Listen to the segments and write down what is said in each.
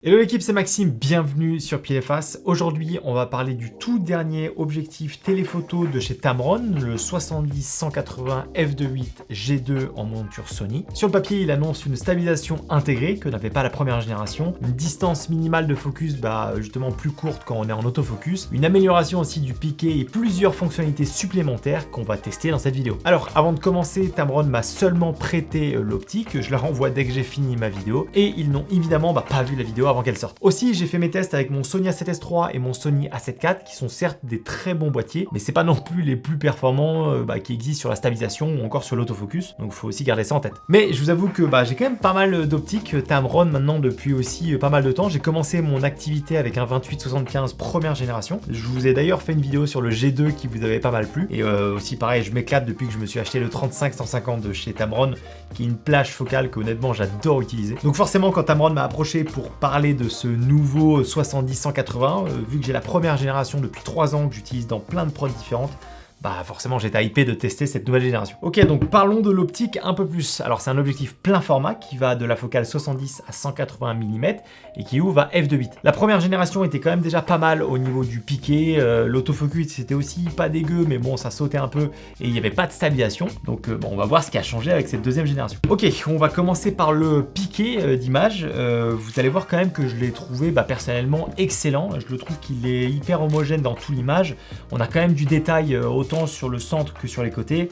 Hello l'équipe, c'est Maxime, bienvenue sur Pile et Face. Aujourd'hui, on va parler du tout dernier objectif téléphoto de chez Tamron, le 70-180 f2.8 G2 en monture Sony. Sur le papier, il annonce une stabilisation intégrée que n'avait pas la première génération, une distance minimale de focus justement plus courte quand on est en autofocus, une amélioration aussi du piqué et plusieurs fonctionnalités supplémentaires qu'on va tester dans cette vidéo. Alors, avant de commencer, Tamron m'a seulement prêté l'optique, je la renvoie dès que j'ai fini ma vidéo, et ils n'ont évidemment pas vu la vidéo avant qu'elle sorte. Aussi, j'ai fait mes tests avec mon Sony A7S III et mon Sony A7 IV qui sont certes des très bons boîtiers, mais c'est pas non plus les plus performants qui existent sur la stabilisation ou encore sur l'autofocus, donc il faut aussi garder ça en tête. Mais je vous avoue que j'ai quand même pas mal d'optiques Tamron maintenant depuis aussi pas mal de temps. J'ai commencé mon activité avec un 28-75 première génération. Je vous ai d'ailleurs fait une vidéo sur le G2 qui vous avait pas mal plu, et aussi pareil, je m'éclate depuis que je me suis acheté le 35-150 de chez Tamron, qui est une plage focale que honnêtement j'adore utiliser. Donc forcément, quand Tamron m'a approché pour parler de ce nouveau 70-180, vu que j'ai la première génération depuis 3 ans que j'utilise dans plein de prods différentes, forcément j'étais hypé de tester cette nouvelle génération. Ok, donc parlons de l'optique un peu plus. Alors c'est un objectif plein format qui va de la focale 70 à 180 mm et qui ouvre à f2.8. La première génération était quand même déjà pas mal au niveau du piqué, l'autofocus c'était aussi pas dégueu, mais bon ça sautait un peu et il n'y avait pas de stabilisation. Donc on va voir ce qui a changé avec cette deuxième génération. Ok, on va commencer par le piqué d'image. Vous allez voir quand même que je l'ai trouvé personnellement excellent. Je le trouve qu'il est hyper homogène dans toute l'image. On a quand même du détail autant sur le centre que sur les côtés,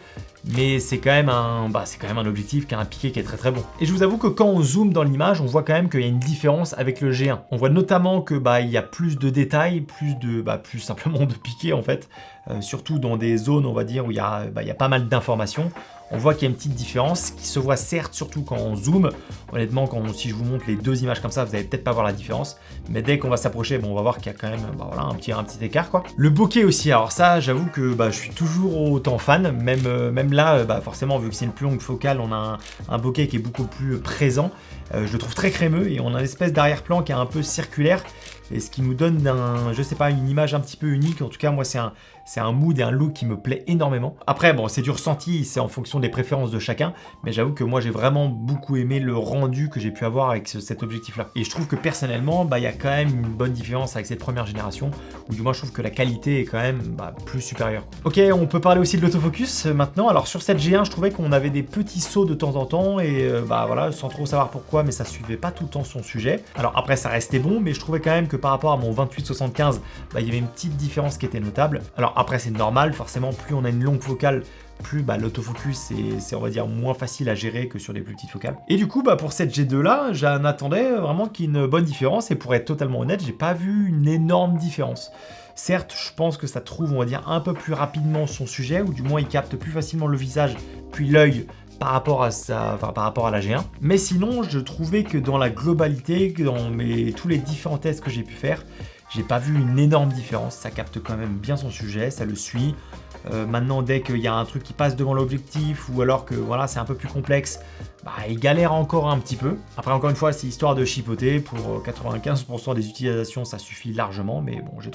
mais c'est quand même un objectif qui a un piqué qui est très très bon. Et je vous avoue que quand on zoome dans l'image, on voit quand même qu'il y a une différence avec le G1. On voit notamment que il y a plus de détails, plus simplement de piqué en fait, surtout dans des zones on va dire où il y a pas mal d'informations. On voit qu'il y a une petite différence qui se voit certes surtout quand on zoome. Honnêtement, si je vous montre les deux images comme ça, vous allez peut-être pas voir la différence. Mais dès qu'on va s'approcher, on va voir qu'il y a quand même un petit écart quoi. Le bokeh aussi, alors ça j'avoue que je suis toujours autant fan. Même là, forcément vu que c'est une plus longue focale, on a un bokeh qui est beaucoup plus présent. Je le trouve très crémeux et on a une espèce d'arrière-plan qui est un peu circulaire. Et ce qui nous donne une image un petit peu unique. En tout cas, moi, c'est un mood et un look qui me plaît énormément. Après, c'est du ressenti, c'est en fonction des préférences de chacun. Mais j'avoue que moi, j'ai vraiment beaucoup aimé le rendu que j'ai pu avoir avec cet objectif-là. Et je trouve que personnellement, il y a quand même une bonne différence avec cette première génération. Ou du moins, je trouve que la qualité est quand même plus supérieure. Ok, on peut parler aussi de l'autofocus maintenant. Alors, sur cette G1, je trouvais qu'on avait des petits sauts de temps en temps. Et sans trop savoir pourquoi, mais ça suivait pas tout le temps son sujet. Alors après, ça restait bon, mais je trouvais quand même que par rapport à mon 28-75, il y avait une petite différence qui était notable. Alors après, c'est normal, forcément, plus on a une longue focale, plus l'autofocus c'est on va dire moins facile à gérer que sur les plus petites focales. Et du coup pour cette G2 là, j'en attendais vraiment qu'il y ait une bonne différence, et pour être totalement honnête, j'ai pas vu une énorme différence. Certes, je pense que ça trouve, on va dire, un peu plus rapidement son sujet, ou du moins il capte plus facilement le visage puis l'œil par rapport à la G1. Mais sinon, je trouvais que dans la globalité, dans tous les différents tests que j'ai pu faire, j'ai pas vu une énorme différence. Ça capte quand même bien son sujet, ça le suit. Maintenant, dès qu'il y a un truc qui passe devant l'objectif, ou alors que c'est un peu plus complexe, il galère encore un petit peu. Après, encore une fois, c'est histoire de chipoter. Pour 95% des utilisations, ça suffit largement, mais bon, je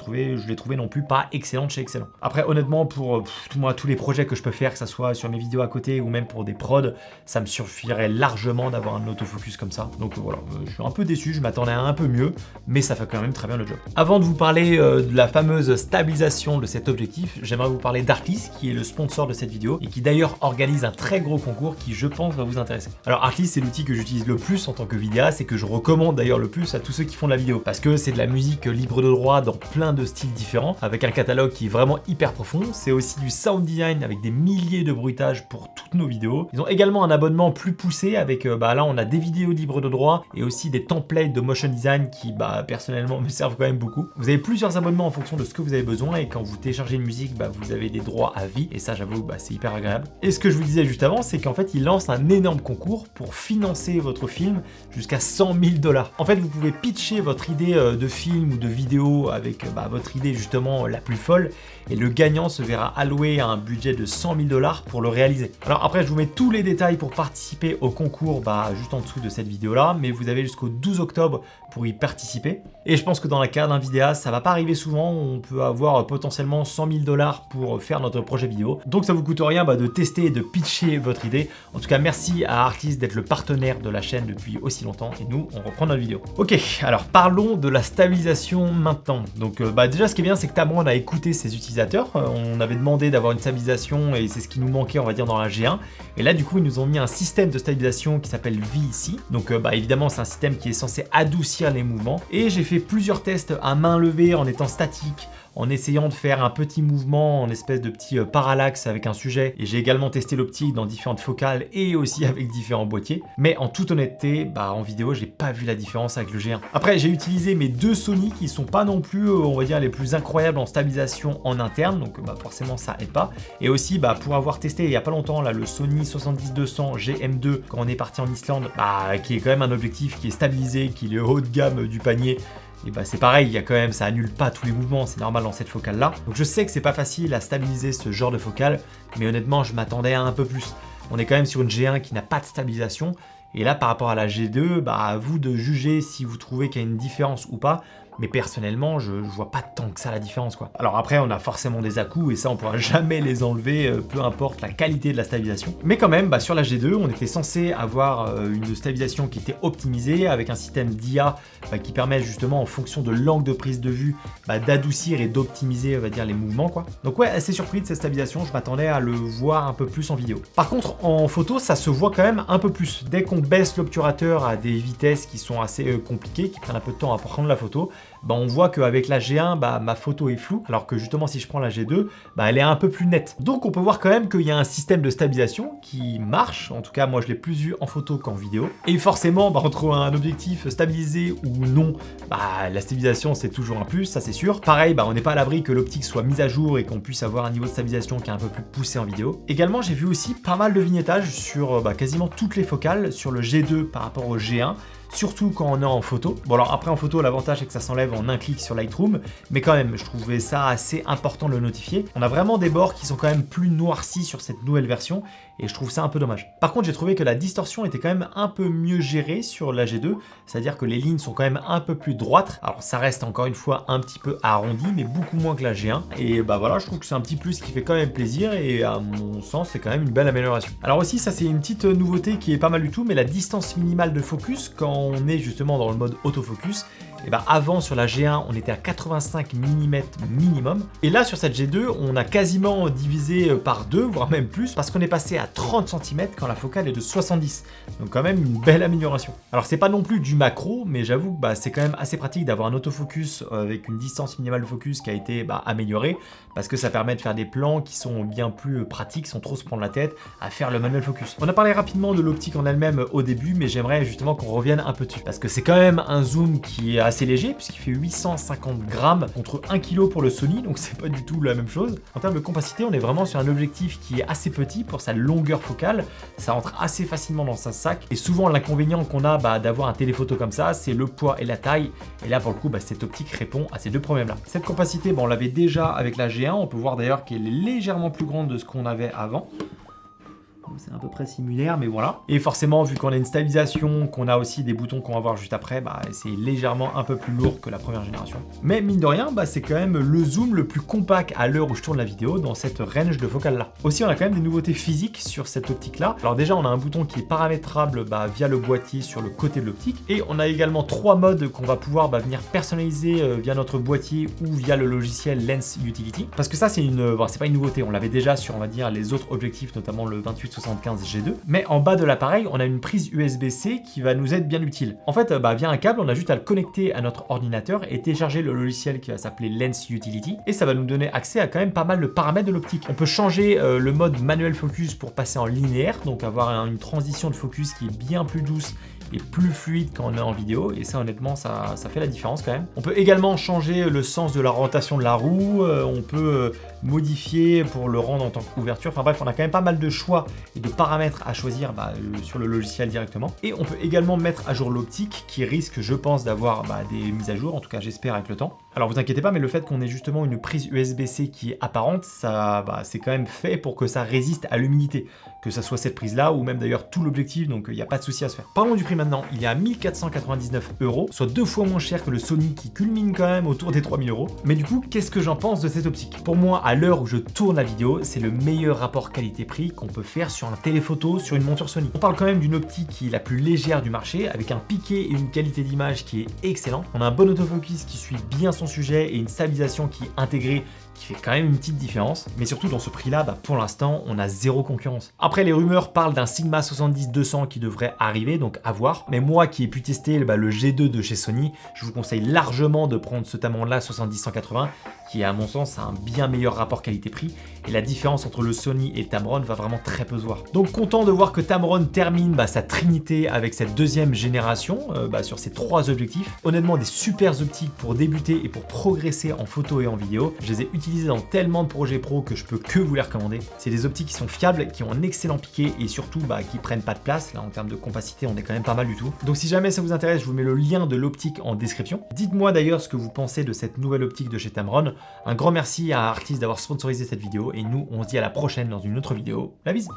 l'ai trouvé non plus pas excellent de chez excellent. Après, honnêtement, pour tous les projets que je peux faire, que ça soit sur mes vidéos à côté ou même pour des prods, ça me suffirait largement d'avoir un autofocus comme ça. Donc voilà, je suis un peu déçu, je m'attendais à un peu mieux, mais ça fait quand même très bien le job. Avant de vous parler de la fameuse stabilisation de cet objectif, j'aimerais vous parler d'Arclis, qui est le sponsor de cette vidéo et qui d'ailleurs organise un très gros concours qui, je pense, va vous intéresser. Alors Arclis, c'est l'outil que j'utilise le plus en tant que vidéaste et que je recommande d'ailleurs le plus à tous ceux qui font de la vidéo, parce que c'est de la musique libre de droit dans plein de styles différents, avec un catalogue qui est vraiment hyper profond. C'est aussi du sound design avec des milliers de bruitages pour toutes nos vidéos. Ils ont également un abonnement plus poussé avec, là on a des vidéos libres de droit et aussi des templates de motion design qui personnellement me servent quand même beaucoup. Vous avez plusieurs abonnements en fonction de ce que vous avez besoin, et quand vous téléchargez une musique, vous avez des droits à vie, et ça j'avoue c'est hyper agréable. Et ce que je vous disais juste avant, c'est qu'en fait il lance un énorme concours pour financer votre film jusqu'à 100 000 $. En fait, vous pouvez pitcher votre idée de film ou de vidéo avec votre idée justement la plus folle, et le gagnant se verra alloué à un budget de 100 000 $ pour le réaliser. Alors après, je vous mets tous les détails pour participer au concours juste en dessous de cette vidéo là, mais vous avez jusqu'au 12 octobre pour y participer. Et je pense que dans la carrière d'un vidéaste, ça va pas arriver souvent, on peut avoir potentiellement 100 000 $ pour faire notre projet vidéo. Donc ça vous coûte rien de tester et de pitcher votre idée. En tout cas, merci à Arclis d'expertise, d'être le partenaire de la chaîne depuis aussi longtemps et nous, on reprend notre vidéo. Ok, alors parlons de la stabilisation maintenant. Donc déjà, ce qui est bien, c'est que Tamron a écouté ses utilisateurs. On avait demandé d'avoir une stabilisation et c'est ce qui nous manquait, on va dire, dans la G1. Et là, du coup, ils nous ont mis un système de stabilisation qui s'appelle VIC. Donc évidemment, c'est un système qui est censé adoucir les mouvements. Et j'ai fait plusieurs tests à main levée en étant statique, en essayant de faire un petit mouvement en espèce de petit parallaxe avec un sujet. Et j'ai également testé l'optique dans différentes focales et aussi avec différents boîtiers. Mais en toute honnêteté, en vidéo, j'ai pas vu la différence avec le G1. Après, j'ai utilisé mes deux Sony qui sont pas non plus, on va dire, les plus incroyables en stabilisation en interne. Donc forcément, ça aide pas. Et aussi, pour avoir testé il y a pas longtemps là, le Sony 70-200 GM2 quand on est parti en Islande, qui est quand même un objectif qui est stabilisé, qui est haut de gamme du panier. Et c'est pareil, il y a quand même, ça annule pas tous les mouvements, c'est normal dans cette focale là. Donc je sais que c'est pas facile à stabiliser ce genre de focale, mais honnêtement je m'attendais à un peu plus. On est quand même sur une G1 qui n'a pas de stabilisation, et là par rapport à la G2, à vous de juger si vous trouvez qu'il y a une différence ou pas. Mais personnellement, je vois pas tant que ça la différence quoi. Alors après, on a forcément des à-coups et ça on pourra jamais les enlever, peu importe la qualité de la stabilisation. Mais quand même, sur la G2, on était censé avoir une stabilisation qui était optimisée avec un système d'IA qui permet justement en fonction de l'angle de prise de vue d'adoucir et d'optimiser, on va dire, les mouvements quoi. Donc ouais, assez surpris de cette stabilisation, je m'attendais à le voir un peu plus en vidéo. Par contre, en photo, ça se voit quand même un peu plus. Dès qu'on baisse l'obturateur à des vitesses qui sont assez compliquées, qui prennent un peu de temps à prendre la photo, on voit qu'avec la G1, ma photo est floue, alors que justement si je prends la G2, elle est un peu plus nette. Donc on peut voir quand même qu'il y a un système de stabilisation qui marche, en tout cas moi je l'ai plus vu en photo qu'en vidéo. Et forcément, entre un objectif stabilisé ou non, la stabilisation c'est toujours un plus, ça c'est sûr. Pareil, on n'est pas à l'abri que l'optique soit mise à jour et qu'on puisse avoir un niveau de stabilisation qui est un peu plus poussé en vidéo. Également, j'ai vu aussi pas mal de vignettage sur quasiment toutes les focales, sur le G2 par rapport au G1. Surtout quand on est en photo. Bon alors après en photo, l'avantage c'est que ça s'enlève en un clic sur Lightroom, mais quand même, je trouvais ça assez important de le notifier. On a vraiment des bords qui sont quand même plus noircis sur cette nouvelle version, et je trouve ça un peu dommage. Par contre, j'ai trouvé que la distorsion était quand même un peu mieux gérée sur la G2, c'est-à-dire que les lignes sont quand même un peu plus droites. Alors ça reste encore une fois un petit peu arrondi, mais beaucoup moins que la G1. Et voilà, je trouve que c'est un petit plus qui fait quand même plaisir, et à mon sens, c'est quand même une belle amélioration. Alors aussi, ça c'est une petite nouveauté qui est pas mal du tout, mais la distance minimale de focus, quand on est justement dans le mode autofocus, avant sur la G1 on était à 85 mm minimum, et là sur cette G2 on a quasiment divisé par 2 voire même plus, parce qu'on est passé à 30 cm quand la focale est de 70, donc quand même une belle amélioration. Alors c'est pas non plus du macro, mais j'avoue que c'est quand même assez pratique d'avoir un autofocus avec une distance minimale de focus qui a été améliorée, parce que ça permet de faire des plans qui sont bien plus pratiques sans trop se prendre la tête à faire le manuel focus. On a parlé rapidement de l'optique en elle-même au début, mais j'aimerais justement qu'on revienne un peu dessus, parce que c'est quand même un zoom qui est assez léger, puisqu'il fait 850 grammes contre 1 kg pour le Sony, donc c'est pas du tout la même chose. En termes de compacité, on est vraiment sur un objectif qui est assez petit pour sa longueur focale, ça entre assez facilement dans sa sac, et souvent l'inconvénient qu'on a d'avoir un téléphoto comme ça, c'est le poids et la taille, et là pour le coup cette optique répond à ces deux problèmes là. Cette compacité, on l'avait déjà avec la G1, on peut voir d'ailleurs qu'elle est légèrement plus grande de ce qu'on avait avant. C'est à peu près similaire, mais voilà. Et forcément, vu qu'on a une stabilisation, qu'on a aussi des boutons qu'on va voir juste après, c'est légèrement un peu plus lourd que la première génération. Mais mine de rien, c'est quand même le zoom le plus compact à l'heure où je tourne la vidéo dans cette range de focale là. Aussi, on a quand même des nouveautés physiques sur cette optique là. Alors déjà, on a un bouton qui est paramétrable via le boîtier sur le côté de l'optique, et on a également 3 modes qu'on va pouvoir venir personnaliser via notre boîtier ou via le logiciel Lens Utility. Parce que ça, c'est pas une nouveauté, on l'avait déjà sur, on va dire, les autres objectifs, notamment le 28-75 G2, mais en bas de l'appareil on a une prise USB-C qui va nous être bien utile. En fait, via un câble, on a juste à le connecter à notre ordinateur et télécharger le logiciel qui va s'appeler Lens Utility, et ça va nous donner accès à quand même pas mal de paramètres de l'optique. On peut changer le mode manuel focus pour passer en linéaire, donc avoir une transition de focus qui est bien plus douce et plus fluide quand on est en vidéo, et ça honnêtement ça fait la différence quand même. On peut également changer le sens de la rotation de la roue, on peut modifier pour le rendre en tant qu'ouverture, enfin bref, on a quand même pas mal de choix et de paramètres à choisir sur le logiciel directement. Et on peut également mettre à jour l'optique qui risque, je pense, d'avoir des mises à jour, en tout cas j'espère avec le temps. Alors vous inquiétez pas, mais le fait qu'on ait justement une prise USB-C qui est apparente, ça c'est quand même fait pour que ça résiste à l'humidité, que ça soit cette prise là ou même d'ailleurs tout l'objectif, donc il n'y a pas de souci à se faire. Parlons du prix prix maintenant, il est à 1499 €, soit 2 fois moins cher que le Sony qui culmine quand même autour des 3000 €. Mais du coup, qu'est-ce que j'en pense de cette optique? Pour moi, à l'heure où je tourne la vidéo, c'est le meilleur rapport qualité-prix qu'on peut faire sur un téléphoto, sur une monture Sony. On parle quand même d'une optique qui est la plus légère du marché, avec un piqué et une qualité d'image qui est excellent. On a un bon autofocus qui suit bien son sujet et une stabilisation qui est intégrée, qui fait quand même une petite différence. Mais surtout dans ce prix-là, pour l'instant, on a zéro concurrence. Après, les rumeurs parlent d'un Sigma 70-200 qui devrait arriver, donc à voir. Mais moi qui ai pu tester le G2 de chez Sony, je vous conseille largement de prendre ce Tamron-là 70-180, qui à mon sens a un bien meilleur rapport qualité-prix. Et la différence entre le Sony et le Tamron va vraiment très peu se voir. Donc content de voir que Tamron termine sa trinité avec cette deuxième génération sur ces 3 objectifs. Honnêtement, des super optiques pour débuter et pour progresser en photo et en vidéo. Je les ai utilisés dans tellement de projets pro que je peux que vous les recommander. C'est des optiques qui sont fiables, qui ont un excellent piqué et surtout qui prennent pas de place. Là en termes de compacité, on est quand même pas mal du tout. Donc si jamais ça vous intéresse, je vous mets le lien de l'optique en description. Dites-moi d'ailleurs ce que vous pensez de cette nouvelle optique de chez Tamron. Un grand merci à Arctis d'avoir sponsorisé cette vidéo et nous on se dit à la prochaine dans une autre vidéo. La bise!